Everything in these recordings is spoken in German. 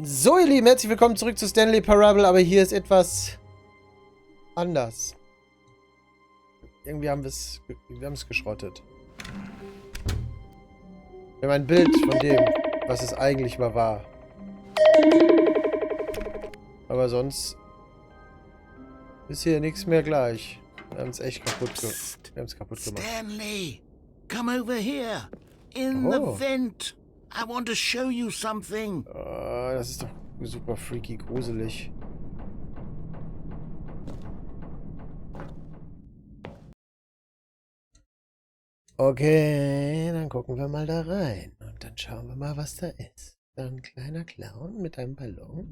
So, ihr Lieben, herzlich willkommen zurück zu Stanley Parable, aber hier ist etwas anders. Irgendwie haben wir es geschrottet. Wir haben ein Bild von dem, was es eigentlich mal war. Aber sonst ist hier nichts mehr gleich. Wir haben es echt kaputt gemacht. Stanley, come over here. In the vent. I want to show you something. Oh, das ist doch super freaky, gruselig. Okay, dann gucken wir mal da rein. Und dann schauen wir mal, was da ist. Da ein kleiner Clown mit einem Ballon.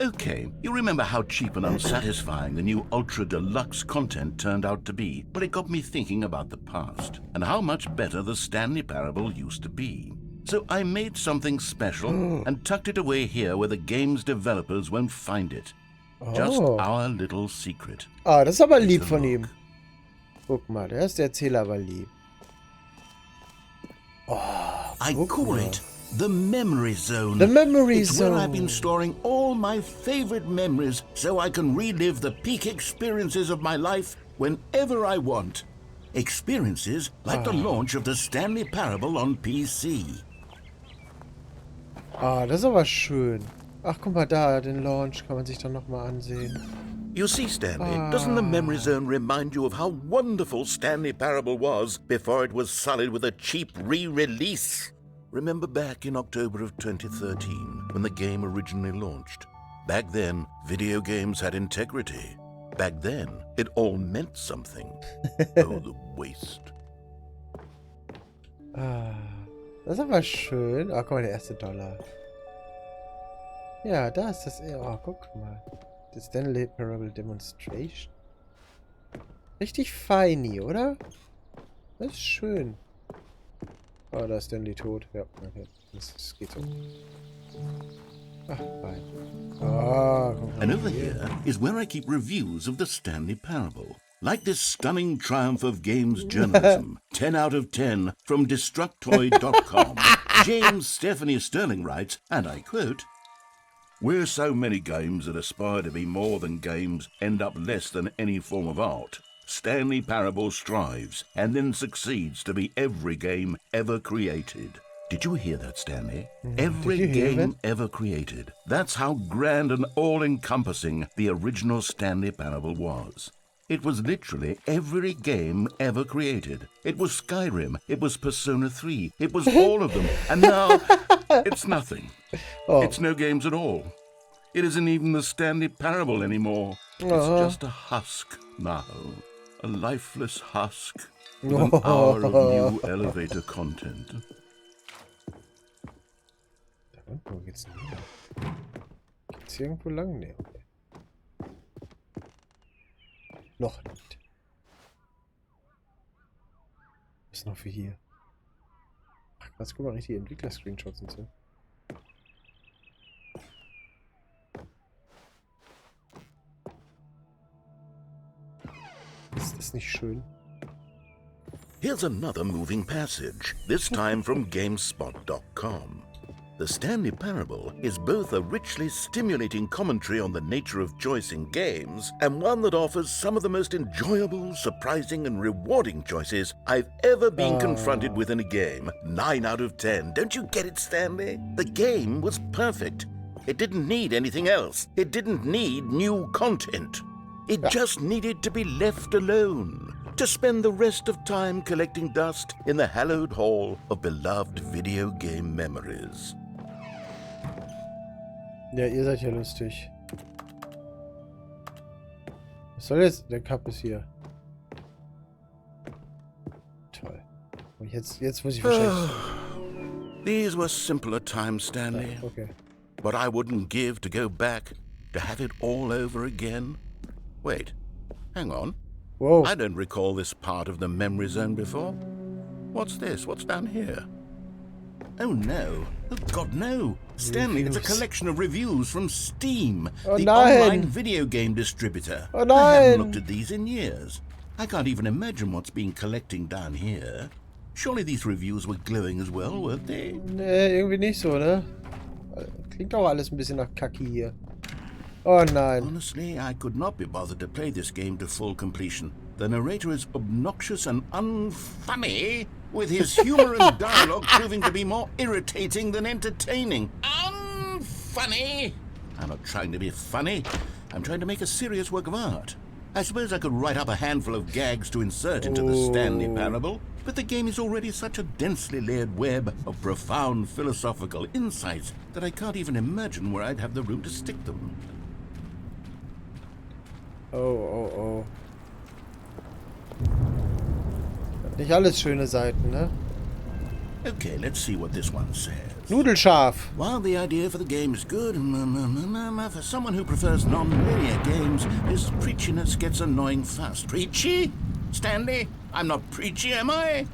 Okay, you remember how cheap and unsatisfying the new Ultra Deluxe content turned out to be, but it got me thinking about the past, and how much better the Stanley Parable used to be. So I made something special and tucked it away here where the game's developers won't find it. Just our little secret. Ah, das ist aber lieb von ihm. Guck mal, der ist der Erzähler aber lieb. Oh, I call it the memory zone. The memory it's zone. Where I've been storing all my favorite memories so I can relive the peak experiences of my life whenever I want. Experiences like the launch of the Stanley Parable on PC. Ah, das ist aber schön. Ach, guck mal da, den Launch kann man sich dann nochmal ansehen. You see, Stanley, doesn't the memory zone remind you of how wonderful Stanley Parable was before it was sullied with a cheap re-release? Remember back in October of 2013, when the game originally launched? Back then, video games had integrity. Back then, it all meant something. Oh, the waste. Ah, das ist aber schön. Ah, guck mal, der erste Dollar. Ja, da ist das... Oh, guck mal. The Stanley Parable Demonstration. Richtig feini, oder? Das ist schön. Oh, da ist Stanley tot. Ja, okay. Das geht so. Ach, fein. Ah, guck mal. And over here is where I keep reviews of the Stanley Parable. Like this stunning triumph of games journalism. 10 out of 10 from Destructoid.com. James Stephanie Sterling writes, and I quote, "Where so many games that aspire to be more than games end up less than any form of art, Stanley Parable strives and then succeeds to be every game ever created." Did you hear that, Stanley? Every game ever created. That's how grand and all-encompassing the original Stanley Parable was. It was literally every game ever created. It was Skyrim, it was Persona 3, it was all of them, and now it's nothing. It's no games at all. It isn't even the Stanley Parable anymore. It's just a husk now. A lifeless husk with an hour of new elevator content. Wo geht's denn wieder? Geht's hier irgendwo lang? Nee, okay. Noch nicht. Was ist noch für hier? Ach, was, guck mal, richtig Entwickler-Screenshots und so. Ist das nicht schön? Here's another moving passage, this time from GameSpot.com. The Stanley Parable is both a richly stimulating commentary on the nature of choice in games and one that offers some of the most enjoyable, surprising, and rewarding choices I've ever been confronted with in a game. 9 out of 10. Don't you get it, Stanley? The game was perfect. It didn't need anything else. It didn't need new content. It just needed to be left alone, to spend the rest of time collecting dust in the hallowed hall of beloved video game memories. Ja, ihr seid ja lustig. Was soll jetzt? Der Cup ist hier. Toll. Und jetzt muss ich wahrscheinlich... These were simpler times, Stanley. Okay. But I wouldn't give to go back, to have it all over again. Wait, hang on. Whoa. I don't recall this part of the memory zone before. What's this? What's down here? Oh no. Oh God, no. Stanley, it's a collection of reviews from Steam, the online video game distributor. Oh nein. I haven't looked at these in years. I can't even imagine what's been collecting down here. Surely these reviews were glowing as well, weren't they? Nee, irgendwie nicht so, ne? Klingt auch alles ein bisschen nach Kacki hier. Oh nein. Honestly, I could not be bothered to play this game to full completion. The narrator is obnoxious and unfunny, with his humor and dialogue proving to be more irritating than entertaining. Unfunny? I'm not trying to be funny. I'm trying to make a serious work of art. I suppose I could write up a handful of gags to insert into the Stanley Parable, but the game is already such a densely layered web of profound philosophical insights that I can't even imagine where I'd have the room to stick them. Oh. Nicht alles schöne Seiten, ne? Okay, let's see what this one says. Nudelscharf. While the idea for the game is good, for someone who prefers non-linear games, this preachiness gets annoying fast. Preachy? Stanley? I'm not preachy, am I?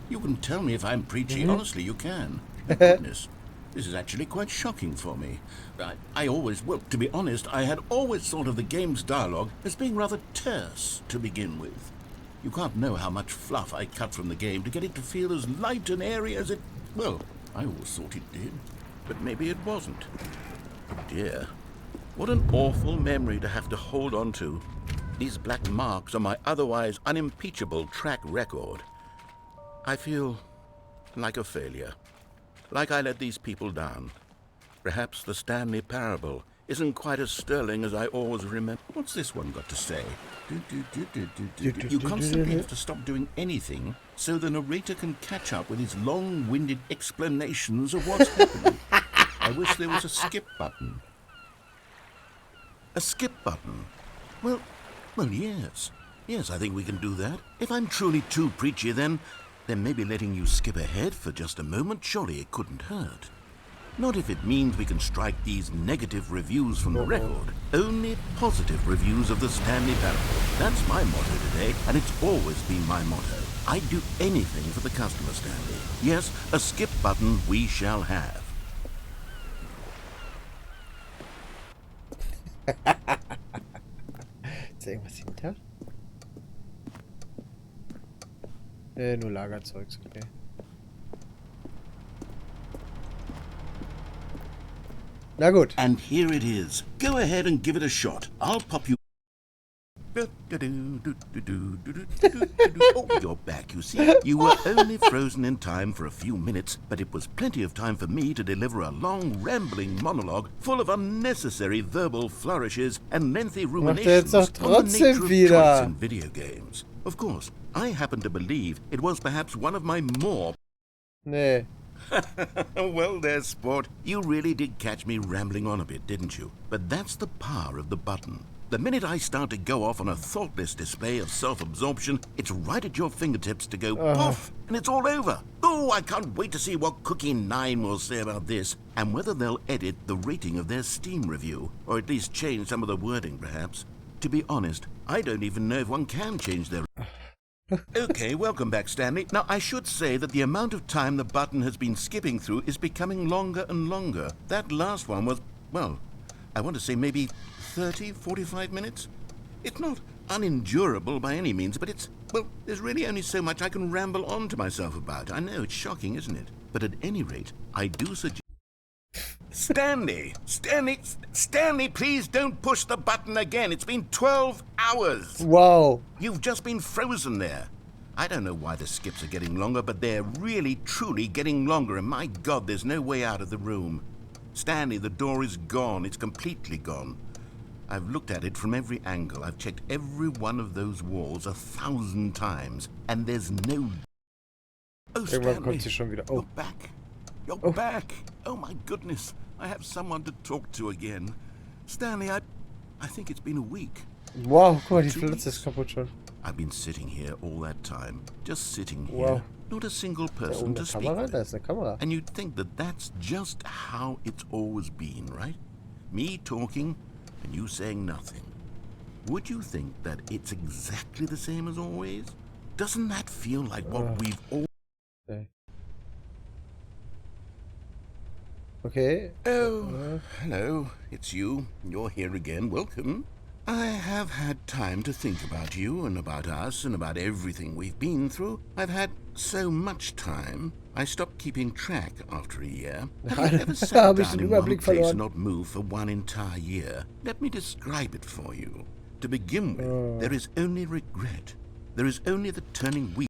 You can tell me if I'm preachy. Honestly, you can. My goodness. This is actually quite shocking for me. Well, to be honest, I had always thought of the game's dialogue as being rather terse to begin with. You can't know how much fluff I cut from the game to get it to feel as light and airy as it... Well, I always thought it did, but maybe it wasn't. Oh dear. What an awful memory to have to hold on to. These black marks are my otherwise unimpeachable track record. I feel like a failure. Like I let these people down. Perhaps the Stanley Parable isn't quite as sterling as I always remember. What's this one got to say? You constantly have to stop doing anything so the narrator can catch up with his long-winded explanations of what's happening. I wish there was a skip button. A skip button? Well, yes. Yes, I think we can do that. If I'm truly too preachy, then maybe letting you skip ahead for just a moment, surely it couldn't hurt. Not if it means we can strike these negative reviews from the record. Only positive reviews of the Stanley Parable. That's my motto today, and it's always been my motto. I'd do anything for the customer, Stanley. Yes, a skip button we shall have. Ist da irgendwas hinter? Nur Lagerzeugs, okay. Na gut. And here it is. Go ahead and give it a shot. I'll pop you... Oh, you're back, you see. You were only frozen in time for a few minutes, but it was plenty of time for me to deliver a long, rambling monologue full of unnecessary verbal flourishes and lengthy ruminations on the nature of choice in video games. Of course, I happen to believe it was perhaps one of my more... Nee. Well there, sport. You really did catch me rambling on a bit, didn't you? But that's the power of the button. The minute I start to go off on a thoughtless display of self-absorption, it's right at your fingertips to go poof, and it's all over. Oh, I can't wait to see what Cookie 9 will say about this, and whether they'll edit the rating of their Steam review, or at least change some of the wording, perhaps. To be honest, I don't even know if one can change their... Okay, welcome back, Stanley. Now, I should say that the amount of time the button has been skipping through is becoming longer and longer. That last one was, well, I want to say maybe 30, 45 minutes? It's not unendurable by any means, but it's, well, there's really only so much I can ramble on to myself about. I know, it's shocking, isn't it? But at any rate, I do suggest... Stanley, please don't push the button again. It's been 12 hours. Wow. You've just been frozen there. I don't know why the skips are getting longer, but they're really, truly getting longer, and my God, there's no way out of the room. Stanley, the door is gone. It's completely gone. I've looked at it from every angle. I've checked every one of those walls 1,000 times, and there's no... Oh, Stanley, you're back. You're back. Oh, my goodness. I have someone to talk to again. Stanley, I think it's been a week. Wow, guck mal, die Flitze ist kaputt schon. I've been sitting here all that time. Just sitting here. Wow. Not a single person to speak with. Da ist eine Kamera. And you'd think that that's just how it's always been, right? Me talking and you saying nothing. Would you think that it's exactly the same as always? Doesn't that feel like what we've all... Okay. Oh, hello. It's you. You're here again. Welcome. I have had time to think about you and about us and about everything we've been through. I've had So much time, I stopped keeping track after a year. Da Have you ever sat habe ich down den in one Überblick place verloren. and not moved for one entire year? Let me describe it for you. To begin with, there is only regret. There is only the turning wheel.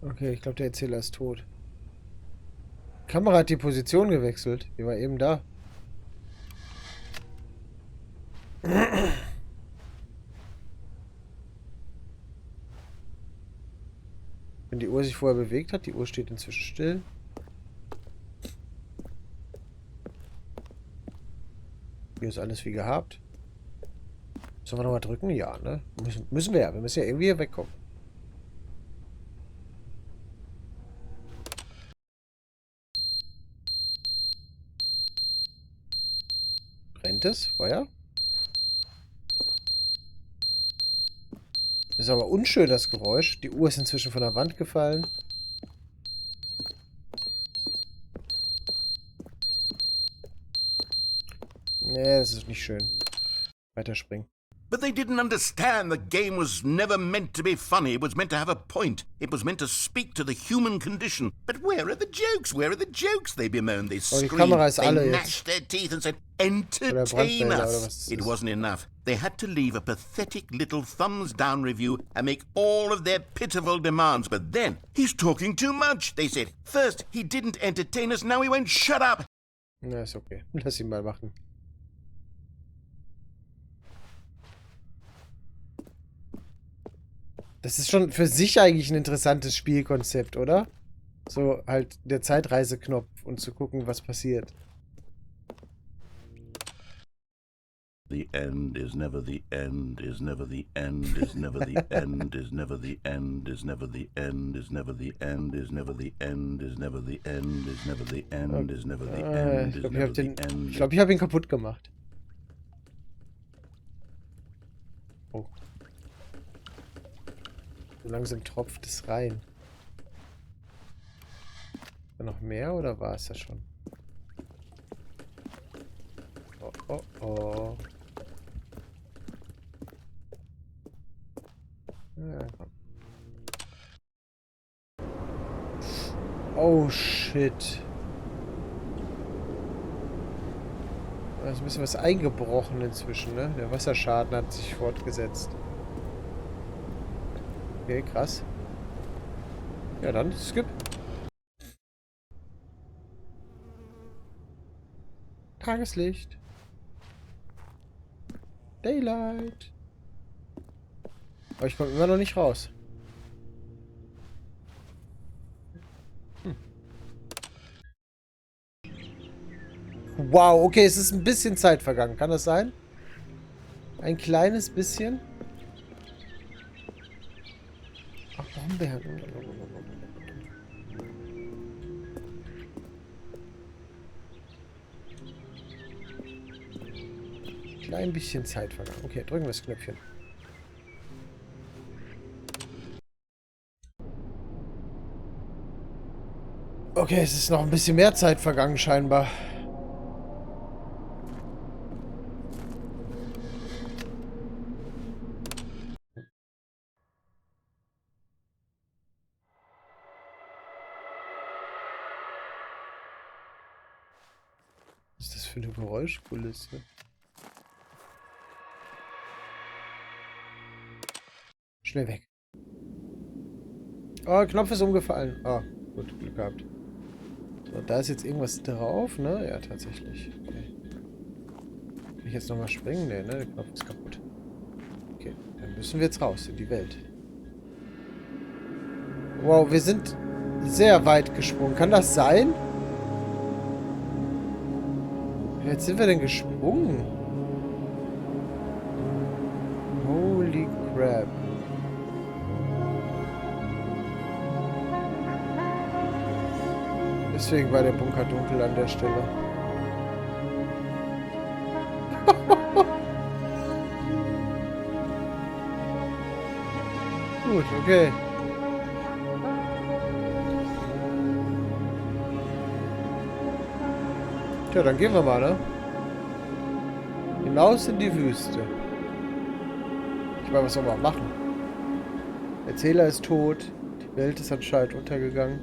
Okay, ich glaube, der Erzähler ist tot. Die Kamera hat die Position gewechselt. Die war eben da. Wenn die Uhr sich vorher bewegt hat, die Uhr steht inzwischen still. Hier ist alles wie gehabt. Sollen wir nochmal drücken? Ja, ne? Müssen wir ja. Wir müssen ja irgendwie hier wegkommen. Brennt es? Feuer? Ist aber unschön, das Geräusch. Die Uhr ist inzwischen von der Wand gefallen. Nee, das ist nicht schön. Weiterspringen. But they didn't understand the game was never meant to be funny. It was meant to have a point. It was meant to speak to the human condition. But where are the jokes? Where are the jokes? They bemoaned. They die screamed. Kamera ist They alle gnashed their teeth and said, Oder entertain Brandmelder, oder us. was It ist. wasn't enough. They had to leave a pathetic little thumbs-down review and make all of their pitiful demands. But then, he's talking too much, they said. First, he didn't entertain us. Now he won't shut up. Na, ist okay. Lass ihn mal machen. Das ist schon für sich eigentlich ein interessantes Spielkonzept, oder? So halt der Zeitreiseknopf und zu gucken, was passiert. The end is never the end, is never the end, is never the end, is never the end, is never the end, is never the end, is never the end, is never the end, is never the end, is never the end, Ich is glaube, never the end. ich glaube, ich habe ihn kaputt gemacht. Oh. So langsam tropft es rein. Ist da noch mehr oder war es das schon? Oh, oh, oh. Ja, komm. Oh, shit. Da ist ein bisschen was eingebrochen inzwischen, ne? Der Wasserschaden hat sich fortgesetzt. Okay, krass. Ja, dann skip. Tageslicht. Daylight. Aber ich komme immer noch nicht raus. Wow, okay, es ist ein bisschen Zeit vergangen. Kann das sein? Ein kleines bisschen? Ach, Brombeeren. Klein bisschen Zeit vergangen. Okay, drücken wir das Knöpfchen. Okay, es ist noch ein bisschen mehr Zeit vergangen, scheinbar. Was ist das für eine Geräuschkulisse? Schnell weg. Oh, Knopf ist umgefallen. Ah, gut, Glück gehabt. So, da ist jetzt irgendwas drauf, ne? Ja, tatsächlich. Okay. Kann ich jetzt nochmal springen? Nee, ne? Der Knopf ist kaputt. Okay, dann müssen wir jetzt raus in die Welt. Wow, wir sind sehr weit gesprungen. Kann das sein? Wie weit sind wir denn gesprungen? Holy crap. Deswegen war der Bunker dunkel an der Stelle. Gut, okay. Tja, dann gehen wir mal, ne? Hinaus in die Wüste. Ich meine, was soll man machen? Erzähler ist tot. Die Welt ist anscheinend untergegangen.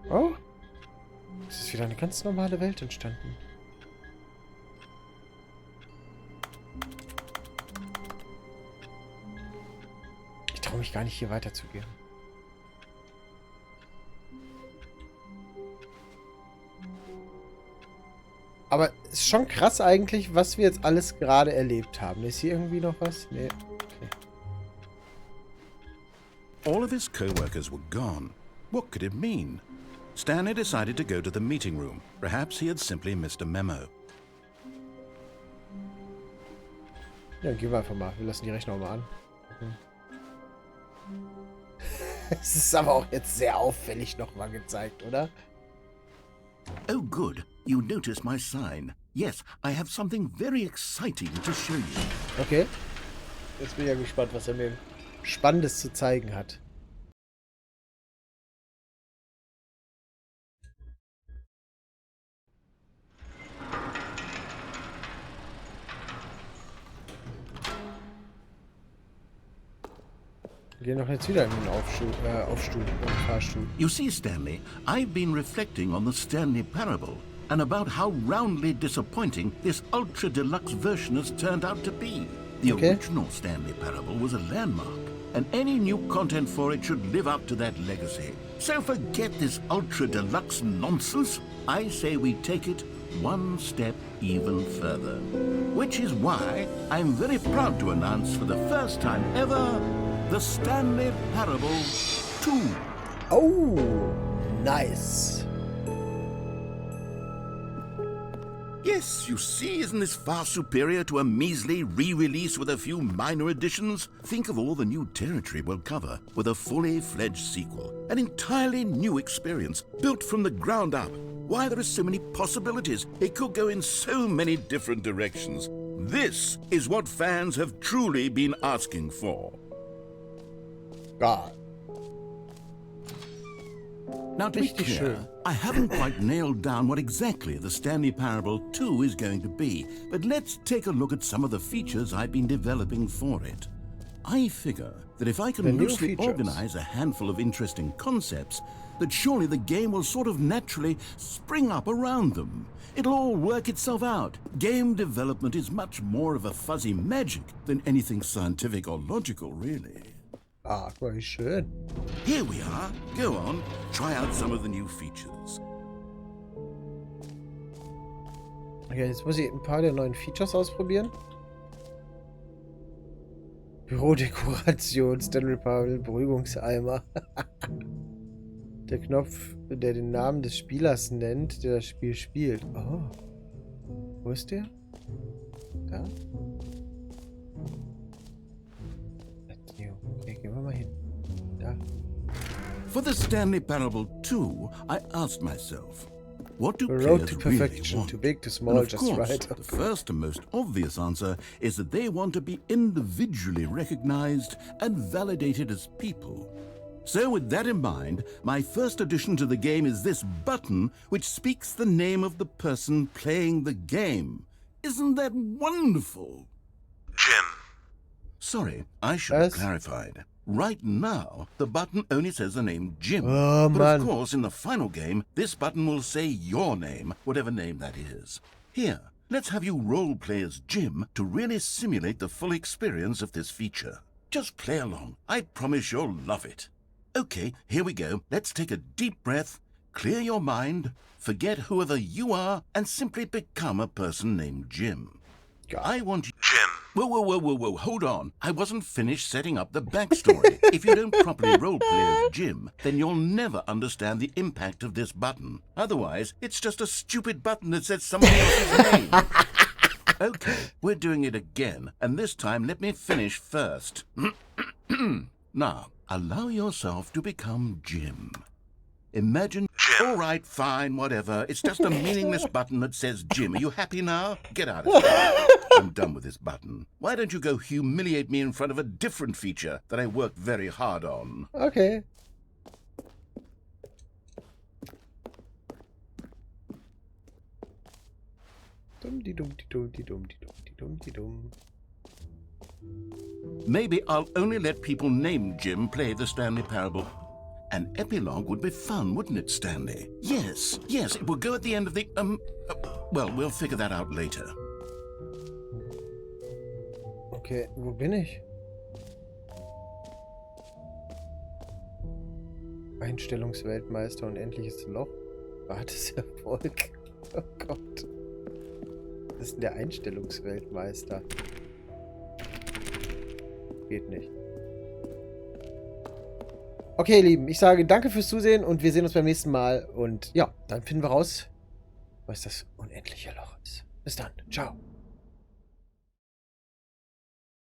Oh. Es ist wieder eine ganz normale Welt entstanden. Ich traue mich gar nicht, hier weiterzugehen. Aber es ist schon krass eigentlich, was wir jetzt alles gerade erlebt haben. Ist hier irgendwie noch was? Nee. Okay. All of his co-workers were gone. What could it mean? Stanley decided to go to the meeting room. Perhaps he had simply missed a memo. Ja, gehen wir einfach mal. Wir lassen die Rechnung mal an. Okay. Es ist aber auch jetzt sehr auffällig nochmal gezeigt, oder? Oh, good. You noticed my sign. Yes, I have something very exciting to show you. Okay. Jetzt bin ich ja gespannt, was er mir Spannendes zu zeigen hat. Wir gehen doch jetzt wieder in den Fahrstuhl. You see, Stanley, I've been reflecting on the Stanley Parable and about how roundly disappointing this ultra deluxe version has turned out to be. The original Stanley Parable was a landmark, and any new content for it should live up to that legacy. So forget this ultra deluxe nonsense. I say we take it one step even further. Which is why I'm very proud to announce for the first time ever the Stanley Parable 2. Oh, nice. Yes, you see, isn't this far superior to a measly re-release with a few minor additions? Think of all the new territory we'll cover with a fully fledged sequel. An entirely new experience, built from the ground up. Why, there are so many possibilities. It could go in so many different directions. This is what fans have truly been asking for. God. Now, to be clear, I haven't quite nailed down what exactly the Stanley Parable 2 is going to be, but let's take a look at some of the features I've been developing for it. I figure that if I can loosely organize a handful of interesting concepts, that surely the game will sort of naturally spring up around them. It'll all work itself out. Game development is much more of a fuzzy magic than anything scientific or logical, really. Ah, very schön. Here we are. Go on, try out some of the new features. Okay, jetzt muss ich ein paar der neuen Features ausprobieren. Bürodekoration, Stanley Parable, Beruhigungseimer. Der Knopf, der den Namen des Spielers nennt, der das Spiel spielt. Oh. Wo ist der? Da? Okay, gehen wir mal hin. Da. For the Stanley Parable 2, I asked myself, what do The road players to perfection, really want? too big, too small, And of just course, right. the first and most obvious answer is that they want to be individually recognized and validated as people. So with that in mind, my first addition to the game is this button which speaks the name of the person playing the game. Isn't that wonderful? Jim. Sorry, I should have clarified. Right now, the button only says the name Jim. Oh, but man. of course, in the final game, this button will say your name, whatever name that is. Here, let's have you role-play as Jim to really simulate the full experience of this feature. Just play along. I promise you'll love it. Okay, here we go. Let's take a deep breath, clear your mind, forget whoever you are, and simply become a person named Jim. I want you... Jim. Whoa, hold on. I wasn't finished setting up the backstory. If you don't properly roleplay as Jim, then you'll never understand the impact of this button. Otherwise, it's just a stupid button that says somebody else's name. Okay, we're doing it again, and this time let me finish first. Now, allow yourself to become Jim. Imagine... Jim. All right, fine, whatever. It's just a meaningless button that says Jim. Are you happy now? Get out of here. I'm done with this button. Why don't you go humiliate me in front of a different feature that I worked very hard on? Okay. Dumm, die dumm, die dumm, die dumm, die dumm, die dumm. Dumm. Maybe I'll only let people named Jim play the Stanley Parable. An epilogue would be fun, wouldn't it, Stanley? Yes, it will go at the end of the, well, we'll figure that out later. Okay, wo bin ich? Einstellungsweltmeister, unendliches Loch. Erfolg. Oh Gott. Was ist denn der Einstellungsweltmeister? Geht nicht. Okay, ihr Lieben, ich sage danke fürs Zusehen und wir sehen uns beim nächsten Mal. Und ja, dann finden wir raus, was das unendliche Loch ist. Bis dann. Ciao.